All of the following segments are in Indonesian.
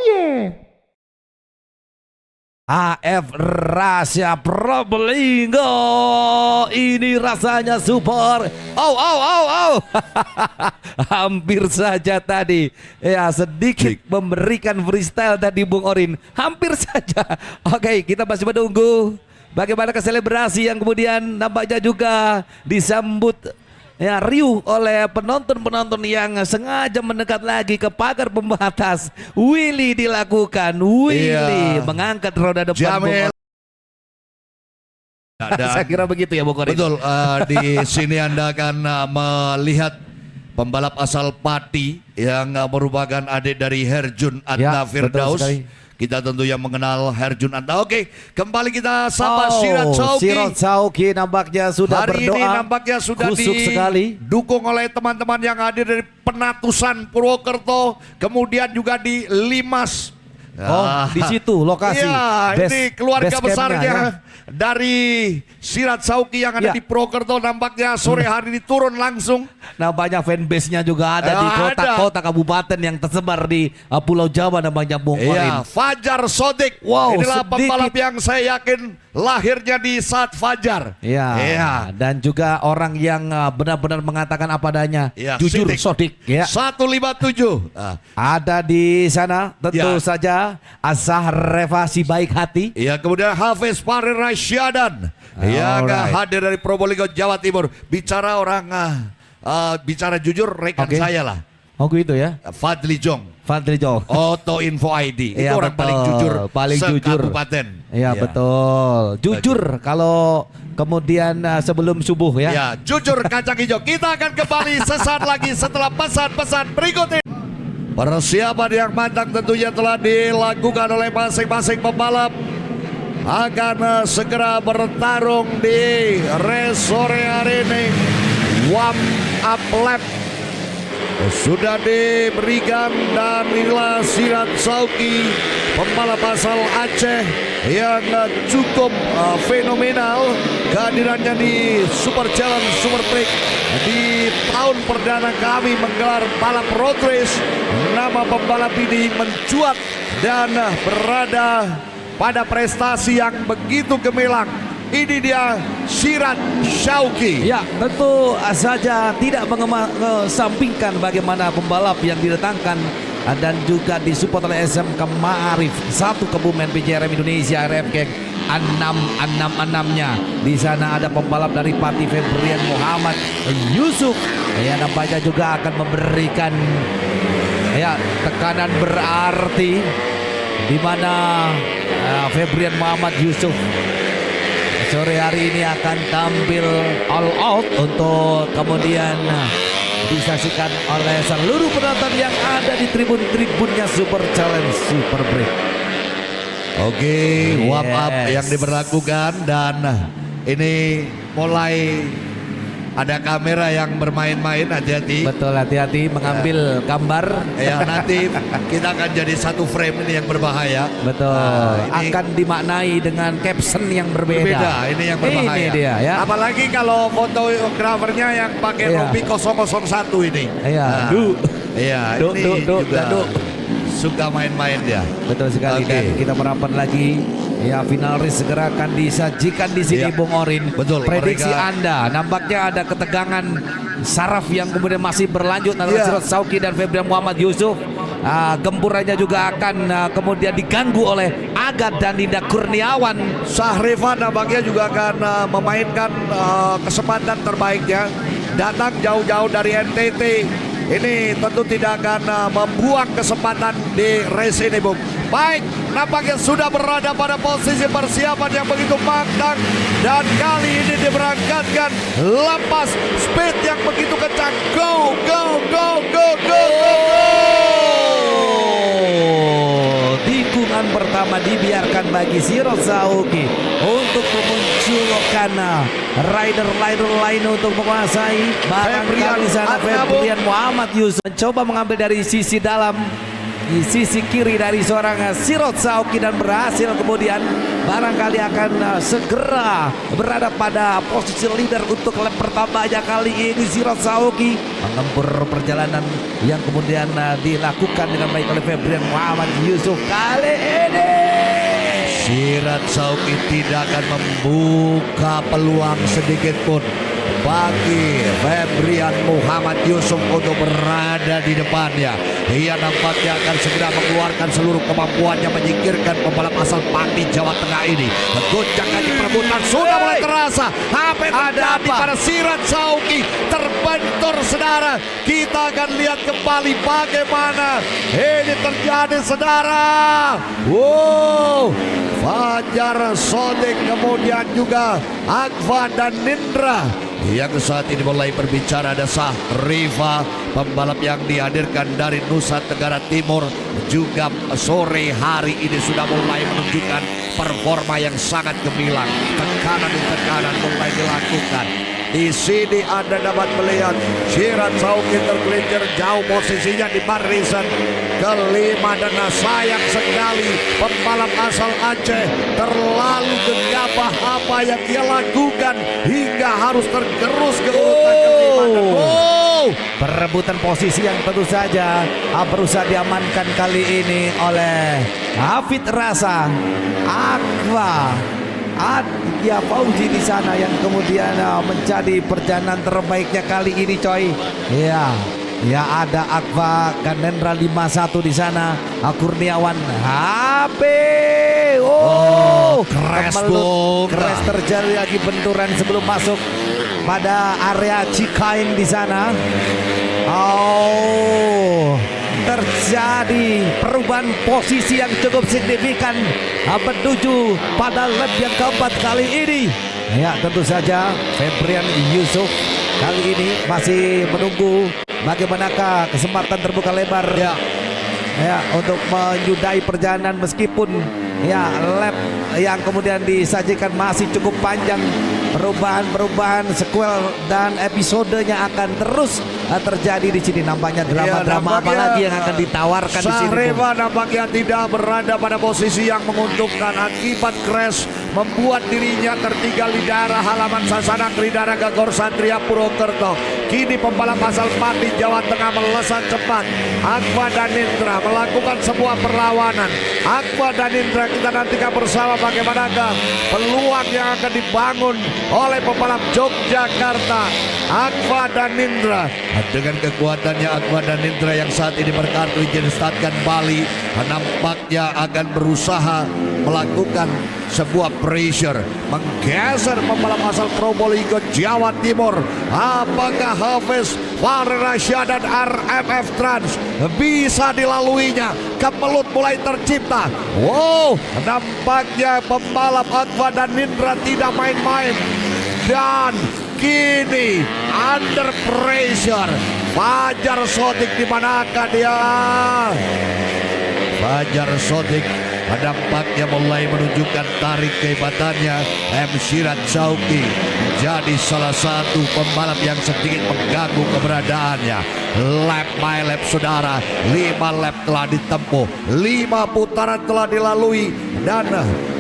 yeah. AF Rasya Probolinggo, ini rasanya super. Hampir saja tadi ya, sedikit memberikan freestyle tadi Bung Orin, hampir saja. Oke, kita masih menunggu bagaimana selebrasi yang kemudian nampaknya juga disambut ya riuh oleh penonton-penonton yang sengaja mendekat lagi ke pagar pembatas. Willy dilakukan, Willy mengangkat roda depan. Jamil. Saya kira begitu ya, Bung Orin. Betul, di sini Anda akan melihat pembalap asal Pati yang merupakan adik dari Herjun Anta Firdaus. Kita tentu yang mengenal Herjun Anta. Oke, kembali kita sapa Sirot Sauki. Sirot Sauki nampaknya sudah hari berdoa. Hari ini nampaknya sudah didukung oleh teman-teman yang hadir dari Penatusan Purwokerto, kemudian juga di Limas. Di situ lokasi. Ya, ini keluarga besarnya ya. Dari Sirot Sauki yang ada di Purwokerto, nampaknya sore hari ini turun langsung. Nah, banyak fanbase-nya juga ada di kota-kota kabupaten yang tersebar di Pulau Jawa namanya Bung Orin. Fajar Sodik. Wow, inilah pembalap yang saya yakin lahirnya di saat fajar. Dan juga orang yang benar-benar mengatakan apa adanya. Jujur Sodik. 157. Ada di sana tentu saja Asah Reva si baik hati. Kemudian Hafiz Farid Rasyadan yang hadir dari Probolinggo, Jawa Timur. Bicara orang bicara jujur, rekan saya lah. Oh gitu ya. Fadli Jong. Auto Info ID. Itu orang paling jujur se-kabupaten. Iya betul. Jujur kalau kemudian sebelum subuh ya. Jujur kacang hijau. Kita akan kembali sesaat lagi setelah pesan-pesan berikut ini. Persiapan yang matang tentunya telah dilakukan oleh masing-masing pembalap. Akan segera bertarung di race sore hari ini. Warm up lap sudah diberikan dan inilah Sirot Sauki, pembalap asal Aceh yang cukup fenomenal kehadirannya di Super Challenge Super Break di tahun perdana kami menggelar balap road race. Nama pembalap ini mencuat dan berada pada prestasi yang begitu gemilang. Ini dia Sirot Sauki. Ya, tentu saja tidak mengesampingkan bagaimana pembalap yang didatangkan dan juga disupport oleh SMK Ma'arif 1 Kebumen PJRM Indonesia RF Gang 666-nya. Di sana ada pembalap dari Pati Febrian Muhammad Yusuf. Nampaknya juga akan memberikan tekanan berarti di mana Febrian Muhammad Yusuf sore hari ini akan tampil all out untuk kemudian disaksikan oleh seluruh penonton yang ada di tribun-tribunnya Super Challenge Super Break. Warm up yang diberlakukan dan ini mulai ada kamera yang bermain-main, hati-hati. Betul, hati-hati mengambil gambar. Nanti kita akan jadi satu frame ini yang berbahaya. Betul. Akan dimaknai dengan caption yang berbeda. Ini yang berbahaya. Ini dia ya. Apalagi kalau fotografernya yang pakai Robi 001 ini. Ini juga suka main-main dia. Betul sekali. Dan kita merapat lagi. Final race segera akan disajikan di sini Bung Orin. Betul. Prediksi Anda, nampaknya ada ketegangan saraf yang kemudian masih berlanjut antara Sirot Sauki dan Febrian Muhammad Yusuf. Gempurannya juga akan kemudian diganggu oleh Agat dan Dinda Kurniawan. Syahrifa nampaknya juga akan memainkan kesempatan terbaiknya. Datang jauh-jauh dari NTT. Ini tentu tidak akan membuang kesempatan di race ini, Bung. Baik, nampaknya sudah berada pada posisi persiapan yang begitu matang. Dan kali ini diberangkatkan lepas speed yang begitu kencang. Go, go, go, go, go, go, go! Tikungan pertama dibiarkan bagi Sirot Sauki untuk memunculkan rider lain untuk menguasai barangkali sana. Febrian Muhammad Yusuf mencoba mengambil dari sisi dalam. di sisi kiri dari seorang Sirot Saoki dan berhasil kemudian barangkali akan segera berada pada posisi leader untuk lap pertamanya kali ini. Sirot Saoki mengempur perjalanan yang kemudian dilakukan dengan baik oleh Febrian Muhammad Yusuf kali ini. Sirot Saoki tidak akan membuka peluang sedikit pun bagi Febrian Muhammad Yusuf untuk berada di depannya. Ia nampaknya akan segera mengeluarkan seluruh kemampuannya menyingkirkan pembalap asal Pati Jawa Tengah ini. Goncangan di perebutan sudah mulai terasa. Apa yang terjadi pada Sirot Saoki? Terbentur saudara. Kita akan lihat kembali bagaimana ini terjadi saudara. Wow, Fajar Sodik kemudian juga Agva dan Nindra yang saat ini mulai berbicara. Ada Riva, pembalap yang dihadirkan dari Nusa Tenggara Timur, juga sore hari ini sudah mulai menunjukkan performa yang sangat gemilang. Tekanan mulai dilakukan. Di sini Anda dapat melihat Sirot Saoki tergelincir jauh posisinya di barisan kelima, dan sayang sekali pembalap asal Aceh terlalu gegabah apa yang dia lakukan hingga harus tergerus ke urutan kelima. Perebutan posisi yang tentu saja berusaha diamankan kali ini oleh Hafid Rasa, Agva, Aditya Fauzi di sana yang kemudian menjadi perjalanan terbaiknya kali ini coy. Ya ada Agva Ganendra 51 di sana. Kurniawan HP. Crash terjadi lagi benturan sebelum masuk pada area Cikain di sana. Terjadi perubahan posisi yang cukup signifikan menuju pada lap yang keempat kali ini. Ya tentu saja Febrian Yusuf kali ini masih menunggu bagaimanakah kesempatan terbuka lebar untuk menyudahi perjalanan meskipun lap yang kemudian disajikan masih cukup panjang. Perubahan sequel dan episodenya akan terus terjadi di sini. Nampaknya drama-drama apa lagi yang akan ditawarkan di sini. Riva nampaknya tidak berada pada posisi yang menguntungkan akibat crash membuat dirinya tertinggal di daerah halaman Sasanang Tridara Gagor Satria Purwokerto. Kini pembalap asal Pati Jawa Tengah melesat cepat. Agva dan Nindra melakukan sebuah perlawanan. Agva dan Nindra kita nantikan bersama bagaimanakah peluang yang akan dibangun oleh pembalap Yogyakarta. Agva dan Nindra dengan kekuatannya Agva dan Nindra yang saat ini berkartu izin statkan Bali nampaknya akan berusaha melakukan sebuah pressure menggeser pembalap asal Probolinggo Jawa Timur. Apakah Hafiz, Fahril Rasyad dan RMF Trans bisa dilaluinya? Kemelut mulai tercipta. Wow, nampaknya pembalap Agva dan Nindra tidak main-main. Dan kini under pressure Fajar Sodik, di manakah dia? Fajar Sodik nampaknya mulai menunjukkan tarik kehebatannya. Sirot Saoki menjadi salah satu pembalap yang sedikit mengganggu keberadaannya. Lap by lap saudara, 5 lap telah ditempuh, 5 putaran telah dilalui, dan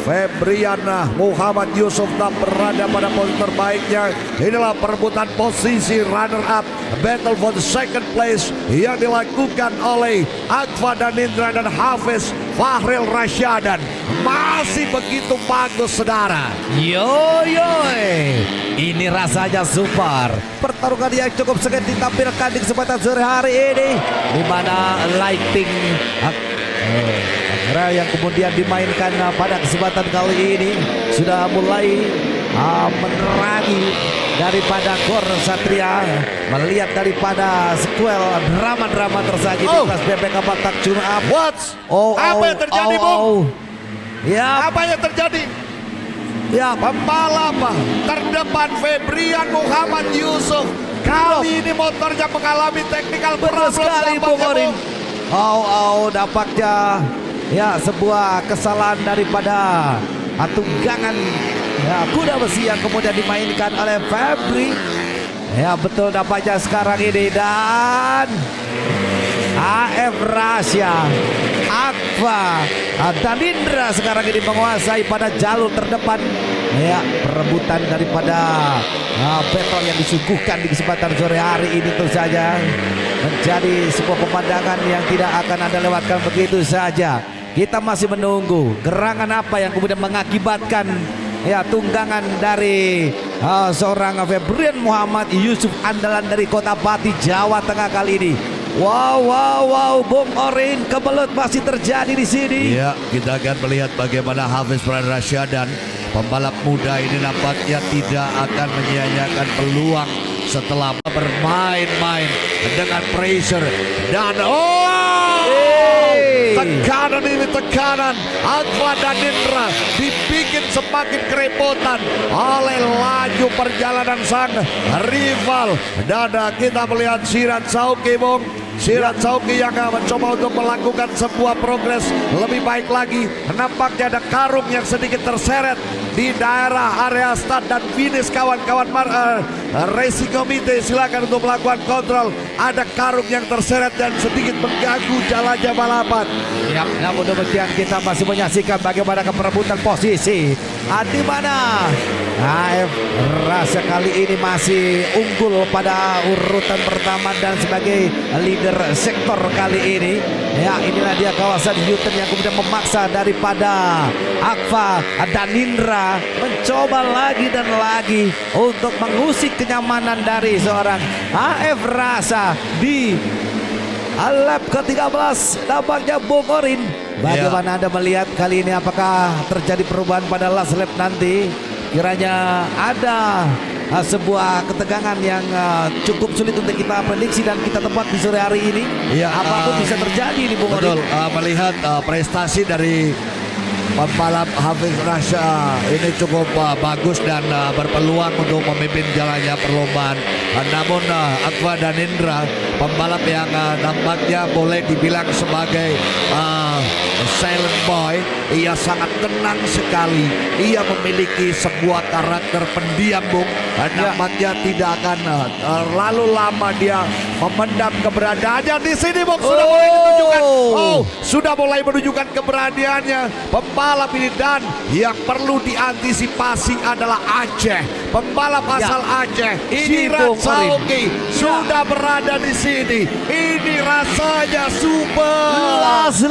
Febrian Muhammad Yusuf tak berada pada posisi terbaiknya. Inilah perebutan posisi runner up battle for the second place yang dilakukan oleh Agva dan Nindra dan Hafiz Fahril Rasyadan. Masih begitu bagus saudara. Ini rasanya super. Pertarungan yang cukup sengit ditampilkan di kesempatan sore hari ini, di mana lighting yang kemudian dimainkan pada kesempatan kali ini sudah mulai menerangi daripada Gor Satria. Melihat daripada sequel drama-drama tersaji di kelas BPK Batak Tune Up. Apa yang terjadi, Bung? Apa yang terjadi? Pembalap terdepan Febrian Muhammad Yusuf kali ini motornya mengalami technical problem sekali, Bung Orin. Dapatnya sebuah kesalahan daripada tunggangan kuda besi yang kemudian dimainkan oleh Febri. Betul dapatnya sekarang ini, dan AF Rasya, Akfa dan Indra sekarang ini menguasai pada jalur terdepan. Ya, perebutan daripada battle yang disuguhkan di kesempatan sore hari ini tentu saja menjadi sebuah pemandangan yang tidak akan Anda lewatkan begitu saja. Kita masih menunggu gerangan apa yang kemudian mengakibatkan ya tunggangan dari seorang Febrian Muhammad Yusuf andalan dari Kota Pati, Jawa Tengah kali ini. Wow, Bung Orin, kebelut masih terjadi di sini. Ya, kita akan melihat bagaimana Hafiz Pradrasya dan pembalap muda ini nampaknya tidak akan menyia-nyiakan peluang setelah bermain-main dengan pressure dan tekanan ini tekanan. Akfa dan Indra dibikin semakin kerepotan oleh laju perjalanan sang rival. Dan kita melihat Sirat Sauki, Bung. Sirat Sauki yang mencoba untuk melakukan sebuah progres lebih baik lagi. Nampaknya ada karung yang sedikit terseret di daerah area start dan finish. Kawan-kawan Racing Committee silakan untuk melakukan kontrol. Ada karung yang terseret dan sedikit mengganggu jalannya balapan. Ya, namun demikian kita masih menyaksikan bagaimana keperebutan posisi. Di mana AF Rasya kali ini masih unggul pada urutan pertama dan sebagai leader sektor kali ini. Ya, inilah dia kawasan U-turn yang kemudian memaksa daripada Akfa dan Indra mencoba lagi dan lagi untuk mengusik kenyamanan dari seorang AF Rasya di lap ke-13. Nampaknya Bung Orin, bagaimana Anda melihat kali ini, apakah terjadi perubahan pada last lap nanti? Kiranya ada sebuah ketegangan yang cukup sulit untuk kita prediksi dan kita tebak di sore hari ini. Ya, apapun bisa terjadi nih Bung betul, Orin. melihat prestasi dari pembalap Hafiz Rasya ini cukup bagus dan berpeluang untuk memimpin jalannya perlombaan. Namun Akfa dan Indra, pembalap yang nampaknya boleh dibilang sebagai silent boy, ia sangat tenang sekali. Ia memiliki sebuah karakter pendiam, Bung. Nampaknya tidak akan lalu lama dia memendam keberadaannya di sini, Bung. Sudah mulai menunjukkan, sudah mulai menunjukkan keberaniannya pembalap ini. Dan yang perlu diantisipasi adalah Aceh, pembalap asal Aceh, Sirat Sauki sudah berada di sini. Ini rasanya super. Last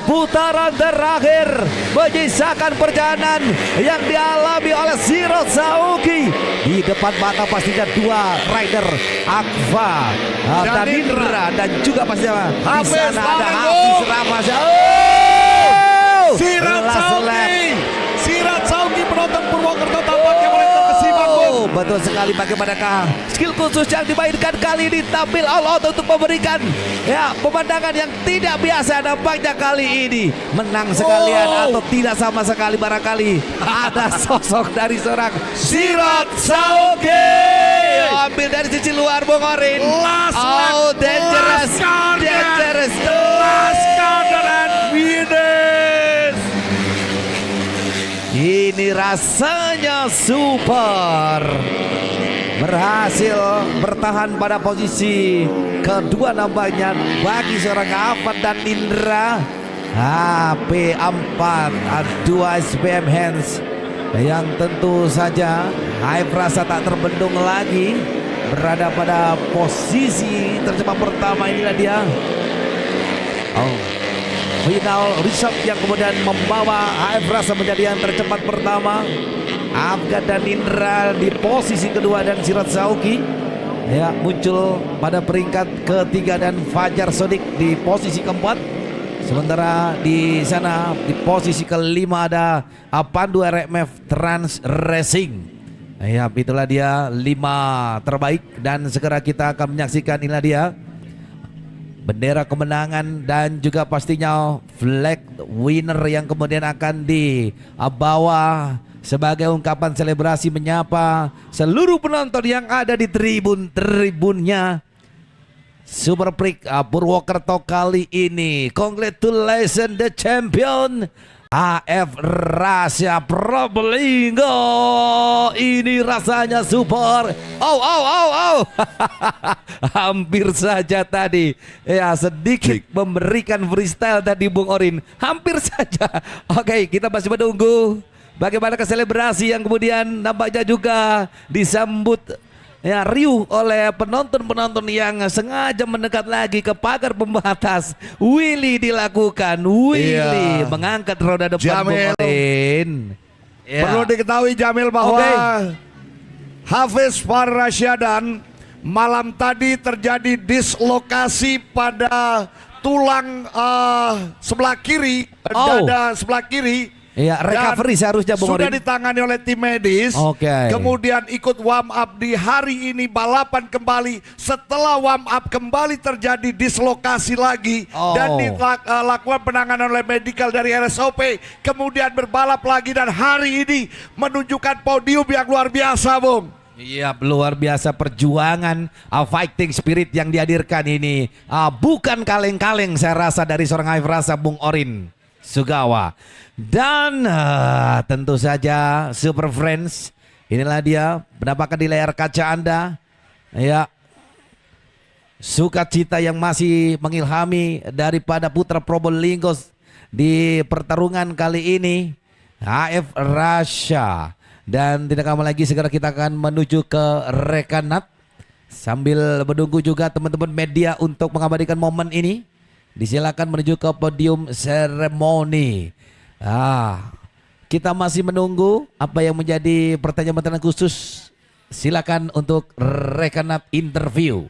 putaran terakhir menyisakan perjalanan yang dialami oleh Sirat Sauki. Di depan mata pastinya dua rider, Akfa dan Indra, dan juga pastinya di sana ada Hafiz Rasya. Sirat Sauki penonton Purwokerto tampaknya mulai terkesima, Bung. Betul sekali, bagaimanakah skill khusus yang dimainkan kali ini tampil all out untuk memberikan ya pemandangan yang tidak biasa. Nampaknya kali ini menang sekalian atau tidak sama sekali, barangkali ada sosok dari seorang Sirat Sauki. Ambil dari sisi luar, Bung Orin. Dangerous. Last corner and finish. Ini rasanya super. Berhasil bertahan pada posisi kedua nampaknya bagi seorang Akfa dan Indra. HP4 2 SPM hands yang tentu saja Hafiz Rasya tak terbendung lagi, berada pada posisi tercepat pertama. Inilah dia final result yang kemudian membawa Hafiz Rasya menjadi yang tercepat pertama. Akfa dan Indra di posisi kedua dan Sirat Sauki ya muncul pada peringkat ketiga dan Fajar Sodik di posisi keempat. Sementara di sana di posisi kelima ada Pandu RMF Trans Racing. Ya, itulah dia 5 terbaik dan segera kita akan menyaksikan inilah dia bendera kemenangan dan juga pastinya flag winner yang kemudian akan dibawa sebagai ungkapan selebrasi menyapa seluruh penonton yang ada di tribunnya Super Prix Purwokerto kali ini. Congratulations the champion AF Rasya Probolinggo, ini rasanya super. Hampir saja tadi ya, sedikit memberikan freestyle tadi Bung Orin, hampir saja. Oke, kita masih menunggu bagaimana selebrasi yang kemudian nampaknya juga disambut ya riuh oleh penonton-penonton yang sengaja mendekat lagi ke pagar pembatas. Willy dilakukan, Willy mengangkat roda depan Jamil. Bung Orin. Ya. Perlu diketahui Jamil bahwa Hafiz Farrasyadan malam tadi terjadi dislokasi pada tulang sebelah kiri, dada sebelah kiri. Iya, recovery seharusnya Bung Sudah Orin. ditangani oleh tim medis. Kemudian ikut warm up di hari ini, balapan kembali. Setelah warm up kembali terjadi dislokasi lagi dan dilakukan penanganan oleh medical dari RSOP. Kemudian berbalap lagi dan hari ini menunjukkan podium yang luar biasa, Bung. Iya, luar biasa perjuangan, fighting spirit yang dihadirkan ini. Bukan kaleng-kaleng saya rasa dari seorang Hafiz Rasa Bung Orin Sugawa. Dan tentu saja Super Friends, inilah dia penampakan di layar kaca Anda. Ya, sukacita yang masih mengilhami daripada putra Probolinggo di pertarungan kali ini, AF Rasya. Dan tidak lama lagi segera kita akan menuju ke Rekanat sambil menunggu juga teman-teman media untuk mengabadikan momen ini. Disilakan menuju ke podium seremoni. Kita masih menunggu apa yang menjadi pertanyaan-pertanyaan khusus. Silakan untuk Rekanat interview.